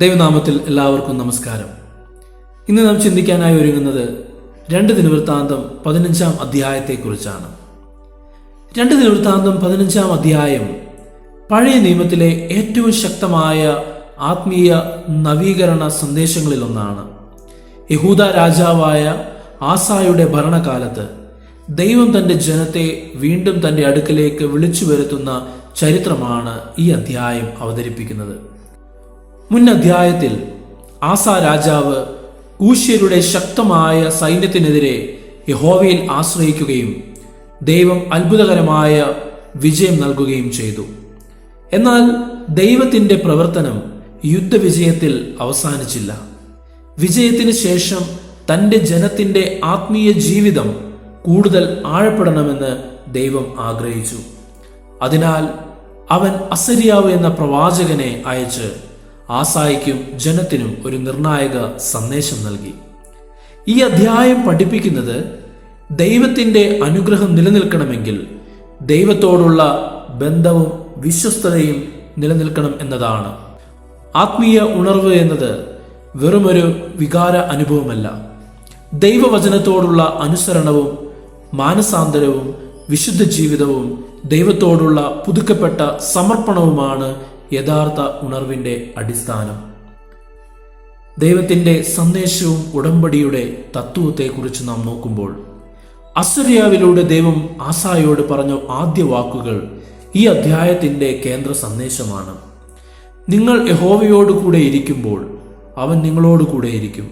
ദൈവനാമത്തിൽ എല്ലാവർക്കും നമസ്കാരം. ഇന്ന് നാം ചിന്തിക്കാനായി ഒരുങ്ങുന്നത് 2 ദിനവൃത്താന്തം 15-ാം അധ്യായത്തെക്കുറിച്ചാണ്. 2 ദിനവൃത്താന്തം 15-ാം അധ്യായം പഴയ നിയമത്തിലെ ഏറ്റവും ശക്തമായ ആത്മീയ നവീകരണ സന്ദേശങ്ങളിലൊന്നാണ്. യഹൂദ രാജാവായ ആസായുടെ ഭരണകാലത്ത് ദൈവം തന്റെ ജനത്തെ വീണ്ടും തന്റെ അടുക്കലേക്ക് വിളിച്ചു വരുത്തുന്ന ചരിത്രമാണ് ഈ അധ്യായം അവതരിപ്പിക്കുന്നത്. മുൻ അധ്യായത്തിൽ ആസാ രാജാവ് കൂശ്യരുടെ ശക്തമായ സൈന്യത്തിനെതിരെ യഹോവയിൽ ആശ്രയിക്കുകയും ദൈവം അത്ഭുതകരമായ വിജയം നൽകുകയും ചെയ്തു. എന്നാൽ ദൈവത്തിന്റെ പ്രവർത്തനം യുദ്ധവിജയത്തിൽ അവസാനിച്ചില്ല. വിജയത്തിന് ശേഷം തന്റെ ജനത്തിന്റെ ആത്മീയ ജീവിതം കൂടുതൽ ആഴപ്പെടണമെന്ന് ദൈവം ആഗ്രഹിച്ചു. അതിനാൽ അവൻ അസര്യാവ് എന്ന പ്രവാചകനെ അയച്ച് ആസായിക്കും ജനത്തിനും ഒരു നിർണായക സന്ദേശം നൽകി. ഈ അധ്യായം പഠിപ്പിക്കുന്നത് ദൈവത്തിന്റെ അനുഗ്രഹം നിലനിൽക്കണമെങ്കിൽ ദൈവത്തോടുള്ള ബന്ധവും വിശ്വസ്തതയും നിലനിൽക്കണം എന്നതാണ്. ആത്മീയ ഉണർവ് എന്നത് വെറുമൊരു വികാര അനുഭവമല്ല. ദൈവവചനത്തോടുള്ള അനുസരണവും മാനസാന്തരവും വിശുദ്ധ ജീവിതവും ദൈവത്തോടുള്ള പുതുക്കപ്പെട്ട സമർപ്പണവുമാണ് യഥാർത്ഥ ഉണർവിന്റെ അടിസ്ഥാനം. ദൈവത്തിന്റെ സന്ദേശവും ഉടമ്പടിയുടെ തത്വത്തെക്കുറിച്ച് നാം നോക്കുമ്പോൾ അസര്യാവിലൂടെ ദൈവം ആസായോട് പറഞ്ഞ ആദ്യ വാക്കുകൾ ഈ അധ്യായത്തിന്റെ കേന്ദ്ര സന്ദേശമാണ്. നിങ്ങൾ യഹോവയോട് കൂടെ ഇരിക്കുമ്പോൾ അവൻ നിങ്ങളോട് കൂടെ ഇരിക്കും.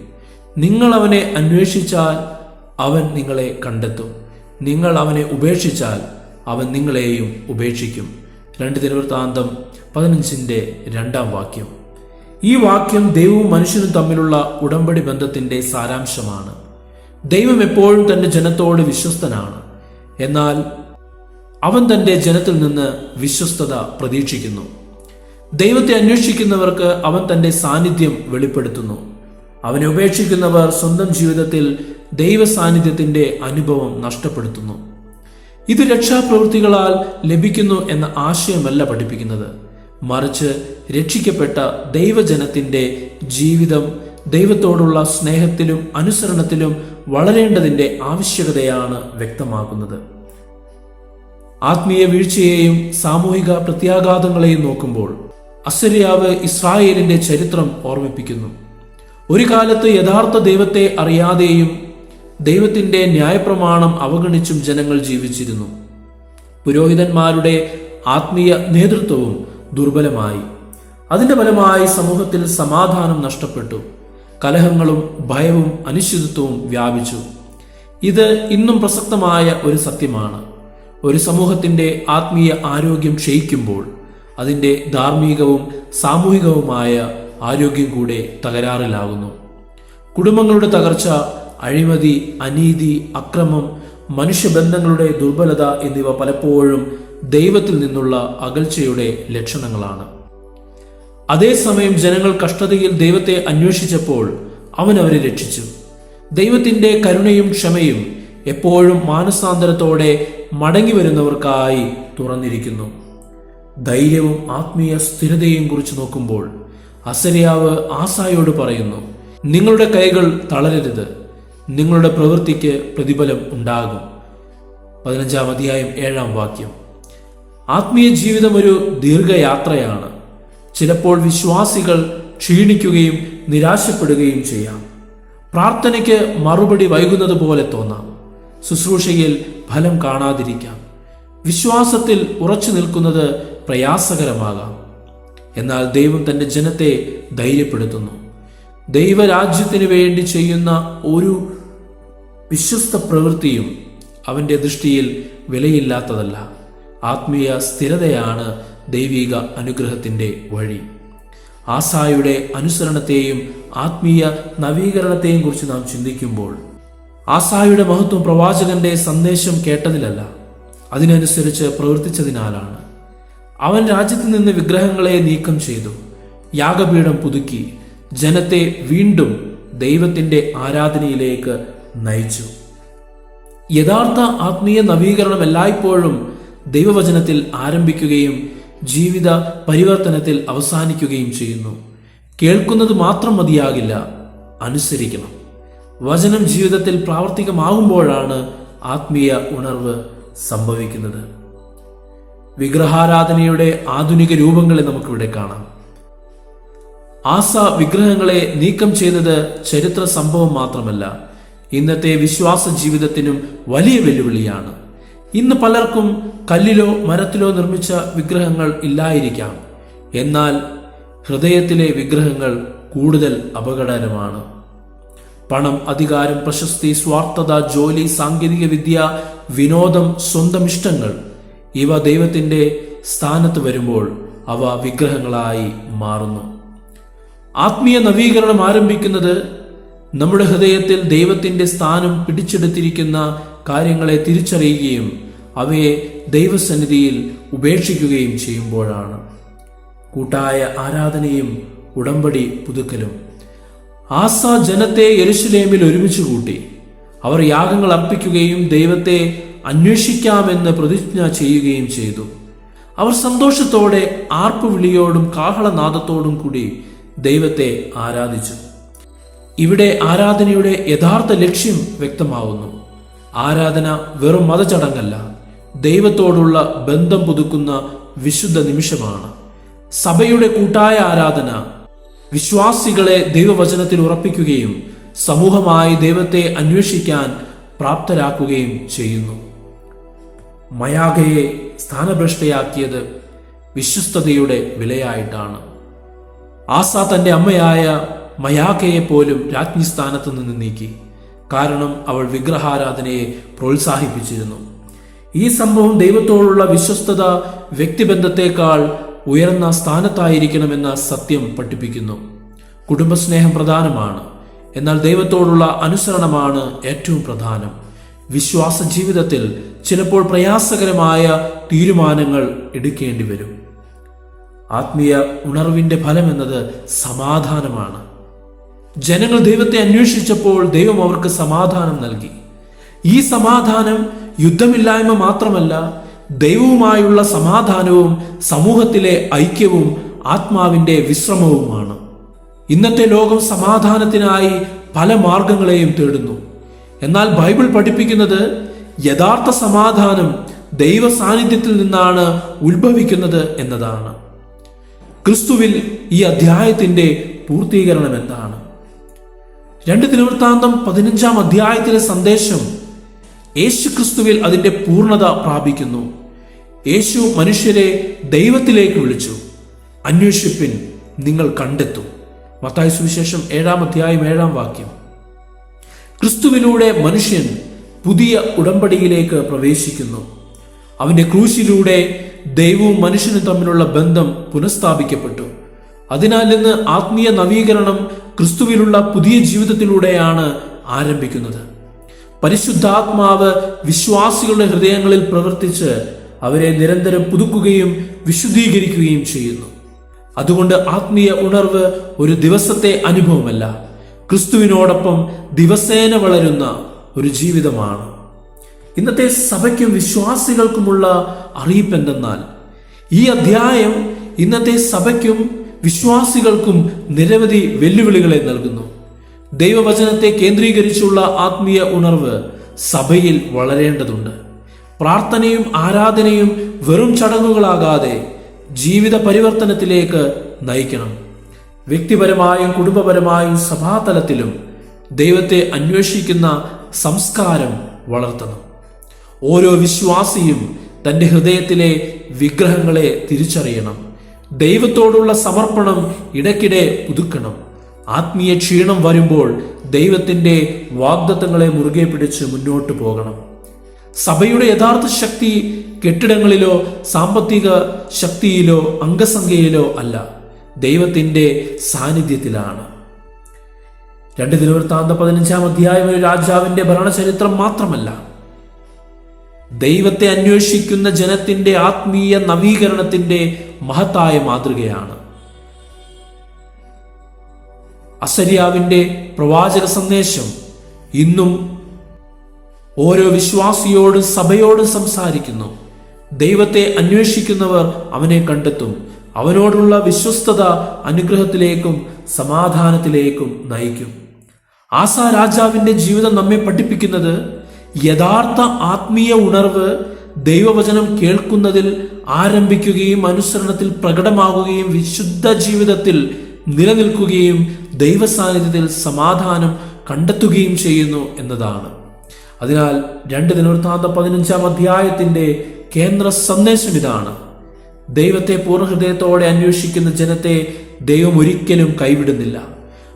നിങ്ങൾ അവനെ അന്വേഷിച്ചാൽ അവൻ നിങ്ങളെ കണ്ടെത്തും. നിങ്ങൾ അവനെ ഉപേക്ഷിച്ചാൽ അവൻ നിങ്ങളെയും ഉപേക്ഷിക്കും. 2 ദിനവൃത്താന്തം 15-ന്റെ 2 ഈ വാക്യം ദൈവവും മനുഷ്യനും തമ്മിലുള്ള ഉടമ്പടി ബന്ധത്തിന്റെ സാരാംശമാണ്. ദൈവം എപ്പോഴും തന്റെ ജനത്തോട് വിശ്വസ്തനാണ്. എന്നാൽ അവൻ തന്റെ ജനത്തിൽ നിന്ന് വിശ്വസ്തത പ്രതീക്ഷിക്കുന്നു. ദൈവത്തെ അന്വേഷിക്കുന്നവർക്ക് അവൻ തന്റെ സാന്നിധ്യം വെളിപ്പെടുത്തുന്നു. അവനെ ഉപേക്ഷിക്കുന്നവർ സ്വന്തം ജീവിതത്തിൽ ദൈവ സാന്നിധ്യത്തിന്റെ അനുഭവം നഷ്ടപ്പെടുത്തുന്നു. ഇത് രക്ഷാപ്രവൃത്തികളാൽ ലഭിക്കുന്നു എന്ന ആശയമല്ല പഠിപ്പിക്കുന്നത്. മറിച്ച് രക്ഷിക്കപ്പെട്ട ദൈവജനത്തിന്റെ ജീവിതം ദൈവത്തോടുള്ള സ്നേഹത്തിലും അനുസരണത്തിലും വളരേണ്ടതിന്റെ ആവശ്യകതയാണ് വ്യക്തമാക്കുന്നത്. ആത്മീയ വീഴ്ചയെയും സാമൂഹിക പ്രത്യാഘാതങ്ങളെയും നോക്കുമ്പോൾ അസര്യാവ് ഇസ്രായേലിന്റെ ചരിത്രം ഓർമ്മിപ്പിക്കുന്നു. ഒരു കാലത്ത് യഥാർത്ഥ ദൈവത്തെ അറിയാതെയും ദൈവത്തിന്റെ ന്യായപ്രമാണം അവഗണിച്ചും ജനങ്ങൾ ജീവിച്ചിരുന്നു. പുരോഹിതന്മാരുടെ ആത്മീയ നേതൃത്വവും ദുർബലമായി. അതിന്റെ ഫലമായി സമൂഹത്തിൽ സമാധാനം നഷ്ടപ്പെട്ടു. കലഹങ്ങളും ഭയവും അനിശ്ചിതത്വവും വ്യാപിച്ചു. ഇത് ഇന്നും പ്രസക്തമായ ഒരു സത്യമാണ്. ഒരു സമൂഹത്തിന്റെ ആത്മീയ ആരോഗ്യം ക്ഷയിക്കുമ്പോൾ അതിന്റെ ധാർമ്മികവും സാമൂഹികവുമായ ആരോഗ്യം കൂടെ തകരാറിലാകുന്നു. കുടുംബങ്ങളുടെ തകർച്ച, അഴിമതി, അനീതി, അക്രമം, മനുഷ്യബന്ധങ്ങളുടെ ദുർബലത എന്നിവ പലപ്പോഴും ദൈവത്തിൽ നിന്നുള്ള അകൽച്ചയുടെ ലക്ഷണങ്ങളാണ്. അതേസമയം ജനങ്ങൾ കഷ്ടതയിൽ ദൈവത്തെ അന്വേഷിച്ചപ്പോൾ അവൻ അവരെ രക്ഷിച്ചു. ദൈവത്തിന്റെ കരുണയും ക്ഷമയും എപ്പോഴും മാനസാന്തരത്തോടെ മടങ്ങി വരുന്നവർക്കായി തുറന്നിരിക്കുന്നു. ധൈര്യവും ആത്മീയ സ്ഥിരതയും കുറിച്ച് നോക്കുമ്പോൾ അസര്യാവ് ആസായോട് പറയുന്നു, നിങ്ങളുടെ കൈകൾ തളരരുത്, നിങ്ങളുടെ പ്രവൃത്തിക്ക് പ്രതിഫലം ഉണ്ടാകും. 15-ാം അധ്യായം 7-ാം വാക്യം. ആത്മീയ ജീവിതം ഒരു ദീർഘയാത്രയാണ്. ചിലപ്പോൾ വിശ്വാസികൾ ക്ഷീണിക്കുകയും നിരാശപ്പെടുകയും ചെയ്യാം. പ്രാർത്ഥനയ്ക്ക് മറുപടി വൈകുന്നത് പോലെ തോന്നാം. ശുശ്രൂഷയിൽ ഫലം കാണാതിരിക്കാം. വിശ്വാസത്തിൽ ഉറച്ചു നിൽക്കുന്നത് പ്രയാസകരമാകാം. എന്നാൽ ദൈവം തന്റെ ജനത്തെ ധൈര്യപ്പെടുത്തുന്നു. ദൈവരാജ്യത്തിന് വേണ്ടി ചെയ്യുന്ന ഒരു വിശ്വസ്ത പ്രവൃത്തിയും അവന്റെ ദൃഷ്ടിയിൽ വിലയില്ലാത്തതല്ല. ആത്മീയ സ്ഥിരതയാണ് ദൈവിക അനുഗ്രഹത്തിന്റെ വഴി. ആസായുടെ അനുസരണത്തെയും ആത്മീയ നവീകരണത്തെയും കുറിച്ച് നാം ചിന്തിക്കുമ്പോൾ ആസായുടെ മഹത്വം പ്രവാചകന്റെ സന്ദേശം കേട്ടതിലല്ല, അതിനനുസരിച്ച് പ്രവർത്തിച്ചതിനാലാണ്. അവൻ രാജ്യത്ത് നിന്ന് വിഗ്രഹങ്ങളെ നീക്കം ചെയ്തു, യാഗപീഠം പുതുക്കി, ജനത്തെ വീണ്ടും ദൈവത്തിന്റെ ആരാധനയിലേക്ക് നയിച്ചു. യഥാർത്ഥ ആത്മീയ നവീകരണം എല്ലായ്പ്പോഴും ദൈവവചനത്തിൽ ആരംഭിക്കുകയും ജീവിത പരിവർത്തനത്തിൽ അവസാനിക്കുകയും ചെയ്യുന്നു. കേൾക്കുന്നത് മാത്രം മതിയാകില്ല, അനുസരിക്കണം. വചനം ജീവിതത്തിൽ പ്രാവർത്തികമാകുമ്പോഴാണ് ആത്മീയ ഉണർവ് സംഭവിക്കുന്നത്. വിഗ്രഹാരാധനയുടെ ആധുനിക രൂപങ്ങളെ നമുക്കിവിടെ കാണാം. ആസ വിഗ്രഹങ്ങളെ നീക്കം ചെയ്തത് ചരിത്ര സംഭവം മാത്രമല്ല, ഇന്നത്തെ വിശ്വാസ ജീവിതത്തിനും വലിയ വെല്ലുവിളിയാണ്. ഇന്ന് പലർക്കും കല്ലിലോ മരത്തിലോ നിർമ്മിച്ച വിഗ്രഹങ്ങൾ ഇല്ലായിരിക്കാം. എന്നാൽ ഹൃദയത്തിലെ വിഗ്രഹങ്ങൾ കൂടുതൽ അപകടകരമാണ്. പണം, അധികാരം, പ്രശസ്തി, സ്വാർത്ഥത, ജോലി, സാങ്കേതിക വിദ്യ, വിനോദം, സ്വന്തം ഇഷ്ടങ്ങൾ ഇവ ദൈവത്തിന്റെ സ്ഥാനത്ത് വരുമ്പോൾ അവ വിഗ്രഹങ്ങളായി മാറുന്നു. ആത്മീയ നവീകരണം ആരംഭിക്കുന്നത് നമ്മുടെ ഹൃദയത്തിൽ ദൈവത്തിന്റെ സ്ഥാനം പിടിച്ചെടുത്തിരിക്കുന്ന കാര്യങ്ങളെ തിരിച്ചറിയുകയും അവയെ ദൈവസന്നിധിയിൽ ഉപേക്ഷിക്കുകയും ചെയ്യുമ്പോഴാണ്. കൂട്ടായ ആരാധനയും ഉടമ്പടി പുതുക്കലും. ആസ ജനത്തെ യെരുശലേമിൽ ഒരുമിച്ച് കൂട്ടി. അവർ യാഗങ്ങൾ അർപ്പിക്കുകയും ദൈവത്തെ അന്വേഷിക്കാമെന്ന് പ്രതിജ്ഞ ചെയ്യുകയും ചെയ്തു. അവർ സന്തോഷത്തോടെ ആർപ്പുവിളിയോടും കാഹളനാദത്തോടും കൂടി ദൈവത്തെ ആരാധിച്ചു. ഇവിടെ ആരാധനയുടെ യഥാർത്ഥ ലക്ഷ്യം വ്യക്തമാവുന്നു. ആരാധന വെറും മതചടങ്ങല്ല, ദൈവത്തോടുള്ള ബന്ധം പുതുക്കുന്ന വിശുദ്ധ നിമിഷമാണ്. സഭയുടെ കൂട്ടായ ആരാധന വിശ്വാസികളെ ദൈവവചനത്തിൽ ഉറപ്പിക്കുകയും സമൂഹമായി ദൈവത്തെ അന്വേഷിക്കാൻ പ്രാപ്തരാക്കുകയും ചെയ്യുന്നു. മയാഖയെ സ്ഥാനഭ്രഷ്ടയാക്കിയത് വിശ്വസ്തതയുടെ വിലയായിട്ടാണ്. ആസ തന്റെ അമ്മയായ മയാഖയെ പോലും രാജ്ഞി സ്ഥാനത്ത് നിന്ന് നീക്കി. കാരണം അവൾ വിഗ്രഹാരാധനയെ പ്രോത്സാഹിപ്പിച്ചിരുന്നു. ഈ സംഭവം ദൈവത്തോടുള്ള വിശ്വസ്തത വ്യക്തിബന്ധത്തെക്കാൾ ഉയർന്ന സ്ഥാനത്തായിരിക്കണമെന്ന സത്യം പഠിപ്പിക്കുന്നു. കുടുംബസ്നേഹം പ്രധാനമാണ്, എന്നാൽ ദൈവത്തോടുള്ള അനുസരണമാണ് ഏറ്റവും പ്രധാനം. വിശ്വാസ ജീവിതത്തിൽ ചിലപ്പോൾ പ്രയാസകരമായ തീരുമാനങ്ങൾ എടുക്കേണ്ടി വരും. ആത്മീയ ഉണർവിന്റെ ഫലം എന്നത് സമാധാനമാണ്. ജനങ്ങൾ ദൈവത്തെ അന്വേഷിച്ചപ്പോൾ ദൈവം അവർക്ക് സമാധാനം നൽകി. ഈ സമാധാനം യുദ്ധമില്ലായ്മ മാത്രമല്ല, ദൈവവുമായുള്ള സമാധാനവും സമൂഹത്തിലെ ഐക്യവും ആത്മാവിന്റെ വിശ്രമവുമാണ്. ഇന്നത്തെ ലോകം സമാധാനത്തിനായി പല മാർഗങ്ങളെയും തേടുന്നു. എന്നാൽ ബൈബിൾ പഠിപ്പിക്കുന്നത് യഥാർത്ഥ സമാധാനം ദൈവ സാന്നിധ്യത്തിൽ നിന്നാണ് ഉത്ഭവിക്കുന്നത് എന്നതാണ്. ക്രിസ്തുവിൽ ഈ അധ്യായത്തിന്റെ പൂർത്തീകരണം എന്താണ്? 2 ദിനവൃത്താന്തം 15-ാം അധ്യായത്തിലെ സന്ദേശം യേശു ക്രിസ്തുവിൽ അതിന്റെ പൂർണ്ണത പ്രാപിക്കുന്നു. യേശു മനുഷ്യരെ ദൈവത്തിലേക്ക് വിളിച്ചു. അന്വേഷിപ്പിൻ, നിങ്ങൾ കണ്ടെത്തും. മത്തായി സുവിശേഷം 7-ാം അധ്യായം 7-ാം വാക്യം. ക്രിസ്തുവിലൂടെ മനുഷ്യൻ പുതിയ ഉടമ്പടിയിലേക്ക് പ്രവേശിക്കുന്നു. അവന്റെ ക്രൂശിലൂടെ ദൈവവും മനുഷ്യനും തമ്മിലുള്ള ബന്ധം പുനഃസ്ഥാപിക്കപ്പെട്ടു. അതിനാൽ ഇന്ന് ആത്മീയ നവീകരണം ക്രിസ്തുവിലുള്ള പുതിയ ജീവിതത്തിലൂടെയാണ് ആരംഭിക്കുന്നത്. പരിശുദ്ധാത്മാവ് വിശ്വാസികളുടെ ഹൃദയങ്ങളിൽ പ്രവർത്തിച്ച് അവരെ നിരന്തരം പുതുക്കുകയും വിശുദ്ധീകരിക്കുകയും ചെയ്യുന്നു. അതുകൊണ്ട് ആത്മീയ ഉണർവ് ഒരു ദിവസത്തെ അനുഭവമല്ല, ക്രിസ്തുവിനോടൊപ്പം ദിവസേന വളരുന്ന ഒരു ജീവിതമാണ്. ഇന്നത്തെ സഭയ്ക്കും വിശ്വാസികൾക്കുമുള്ള അറിയിപ്പ് എന്തെന്നാൽ, ഈ അധ്യായം ഇന്നത്തെ സഭയ്ക്കും വിശ്വാസികൾക്കും നിരവധി വെല്ലുവിളികളെ നൽകുന്നു. ദൈവവചനത്തെ കേന്ദ്രീകരിച്ചുള്ള ആത്മീയ ഉണർവ് സഭയിൽ വളരേണ്ടതുണ്ട്. പ്രാർത്ഥനയും ആരാധനയും വെറും ചടങ്ങുകളാകാതെ ജീവിത പരിവർത്തനത്തിലേക്ക് നയിക്കണം. വ്യക്തിപരമായും കുടുംബപരമായും സഭാതലത്തിലും ദൈവത്തെ അന്വേഷിക്കുന്ന സംസ്കാരം വളർത്തണം. ഓരോ വിശ്വാസിയും തന്റെ ഹൃദയത്തിലെ വിഗ്രഹങ്ങളെ തിരിച്ചറിയണം. ദൈവത്തോടുള്ള സമർപ്പണം ഇടയ്ക്കിടെ പുതുക്കണം. ആത്മീയ ക്ഷീണം വരുമ്പോൾ ദൈവത്തിന്റെ വാഗ്ദത്തങ്ങളെ മുറുകെ പിടിച്ച് മുന്നോട്ട് പോകണം. സഭയുടെ യഥാർത്ഥ ശക്തി കെട്ടിടങ്ങളിലോ സാമ്പത്തിക ശക്തിയിലോ അംഗസംഖ്യയിലോ അല്ല, ദൈവത്തിന്റെ സാന്നിധ്യത്തിലാണ്. 2 ദിനവൃത്താന്തം 15-ാം അധ്യായം ഒരു രാജാവിന്റെ ഭരണചരിത്രം മാത്രമല്ല, ദൈവത്തെ അന്വേഷിക്കുന്ന ജനത്തിന്റെ ആത്മീയ നവീകരണത്തിന്റെ മഹത്തായ മാതൃകയാണ്. അസര്യാവിന്റെ പ്രവാചക സന്ദേശം ഇന്നും ഓരോ വിശ്വാസിയോടും സഭയോടും സംസാരിക്കുന്നു. ദൈവത്തെ അന്വേഷിക്കുന്നവർ അവനെ കണ്ടെത്തും, അവനോടുള്ള വിശ്വസ്തത അനുഗ്രഹത്തിലേക്കും സമാധാനത്തിലേക്കും നയിക്കും. ആസാ രാജാവിന്റെ ജീവിതം നമ്മെ പഠിപ്പിക്കുന്നത് യഥാർത്ഥ ആത്മീയ ഉണർവ് ദൈവവചനം കേൾക്കുന്നതിൽ ആരംഭിക്കുകയും അനുസരണത്തിൽ പ്രകടമാകുകയും വിശുദ്ധ ജീവിതത്തിൽ നിലനിൽക്കുകയും ദൈവസാന്നിധ്യത്തിൽ സമാധാനം കണ്ടെത്തുകയും ചെയ്യുന്നു എന്നതാണ്. അതിനാൽ 2 ദിനവൃത്താന്തം 15-ാം അധ്യായത്തിന്റെ കേന്ദ്ര സന്ദേശം ഇതാണ്: ദൈവത്തെ പൂർണ്ണഹൃദയത്തോടെ അന്വേഷിക്കുന്ന ജനത്തെ ദൈവം ഒരിക്കലും കൈവിടുന്നില്ല.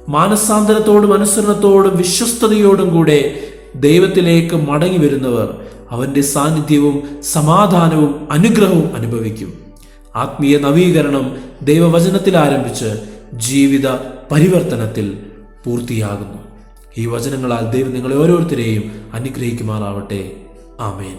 മാനസാന്തരത്തോടും അനുസരണത്തോടും വിശ്വസ്തയോടും കൂടെ ദൈവത്തിലേക്ക് മടങ്ങി വരുന്നവർ അവന്റെ സാന്നിധ്യവും സമാധാനവും അനുഗ്രഹവും അനുഭവിക്കും. ആത്മീയ നവീകരണം ദൈവവചനത്തിൽ ആരംഭിച്ച് ജീവിത പരിവർത്തനത്തിൽ പൂർത്തിയാകുന്നു. ഈ വചനങ്ങളാൽ ദൈവം നിങ്ങളെ ഓരോരുത്തരെയും അനുഗ്രഹിക്കുമാറാവട്ടെ. ആമേൻ.